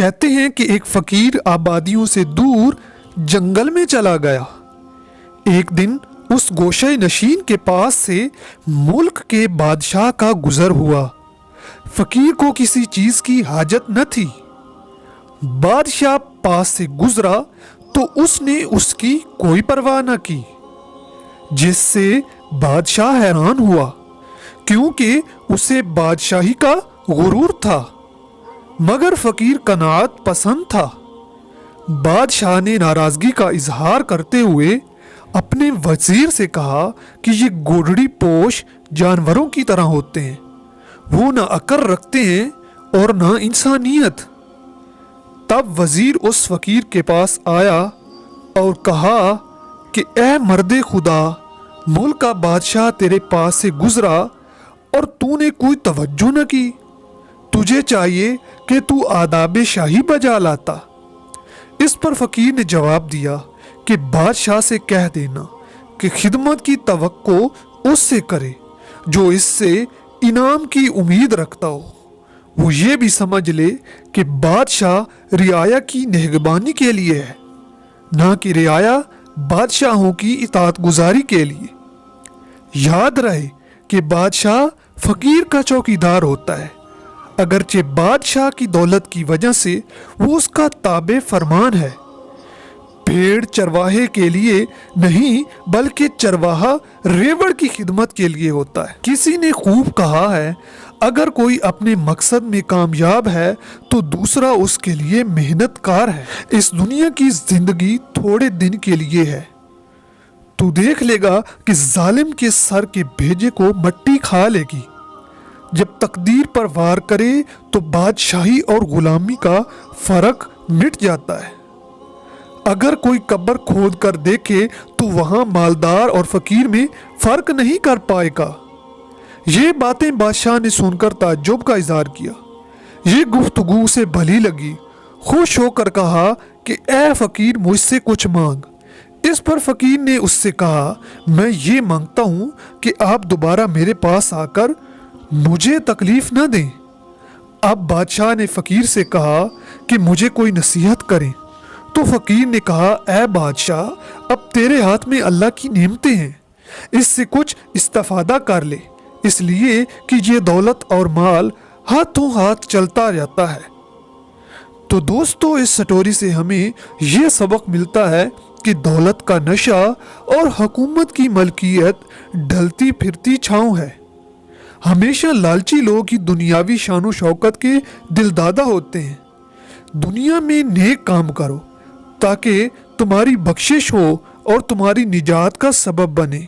कहते हैं कि एक फकीर आबादियों से दूर जंगल में चला गया। एक दिन उस गोशे नशीन के पास से मुल्क के बादशाह का गुजर हुआ। फकीर को किसी चीज की हाजत न थी। बादशाह पास से गुजरा तो उसने उसकी कोई परवाह न की, जिससे बादशाह हैरान हुआ, क्योंकि उसे बादशाही का गुरूर था। मगर फकीर कनाअत पसंद था। बादशाह ने नाराजगी का इजहार करते हुए अपने वजीर से कहा कि ये गोड़ड़ी पोश जानवरों की तरह होते हैं, वो न अकल रखते हैं और न इंसानियत। तब वजीर उस फकीर के पास आया और कहा कि ए मर्दे खुदा, मुल्क का बादशाह तेरे पास से गुजरा और तूने कोई तवज्जो न की। तुझे चाहिए कि तू आदाब शाही बजा लाता। इस पर फकीर ने जवाब दिया कि बादशाह से कह देना कि खिदमत की तवक्को उससे करे जो इससे इनाम की उम्मीद रखता हो। वो ये भी समझ ले कि बादशाह रियाया की निगहबानी के लिए है, ना कि रियाया बादशाहों की इताअत गुजारी के लिए। याद रहे कि बादशाह फकीर का चौकीदार होता है, अगरचे बादशाह की दौलत की वजह से वो उसका ताबे फरमान है। भेड़ चरवाहे के लिए नहीं, बल्कि चरवाहा रेवड़ की खिदमत के लिए होता है। किसी ने खूब कहा है, अगर कोई अपने मकसद में कामयाब है तो दूसरा उसके लिए मेहनतकार है। इस दुनिया की जिंदगी थोड़े दिन के लिए है। तू देख लेगा कि जालिम के सर के भेजे को मट्टी खा लेगी। जब तकदीर पर वार करे तो बादशाही और गुलामी का फर्क मिट जाता है। अगर कोई कब्र खोद कर देखे तो वहां मालदार और फकीर में फर्क नहीं कर पाएगा। ये बातें बादशाह ने सुनकर ताज्जुब का इजहार किया। ये गुफ्तगू उसे भली लगी। खुश होकर कहा कि ए फकीर, मुझसे कुछ मांग। इस पर फकीर ने उससे कहा, मैं ये मांगता हूं कि आप दोबारा मेरे पास आकर मुझे तकलीफ न दें। अब बादशाह ने फकीर से कहा कि मुझे कोई नसीहत करें। तो फकीर ने कहा, ए बादशाह, अब तेरे हाथ में अल्लाह की नेमतें हैं, इससे कुछ इस्तेफादा कर ले, इसलिए कि ये दौलत और माल हाथों हाथ चलता जाता है। तो दोस्तों, इस स्टोरी से हमें ये सबक मिलता है कि दौलत का नशा और हुकूमत की मलकियत ढलती फिरती छांव है। हमेशा लालची लोग ही दुनियावी शानो शौकत के दिलदादा होते हैं। दुनिया में नेक काम करो ताकि तुम्हारी बख्शिश हो और तुम्हारी निजात का सबब बने।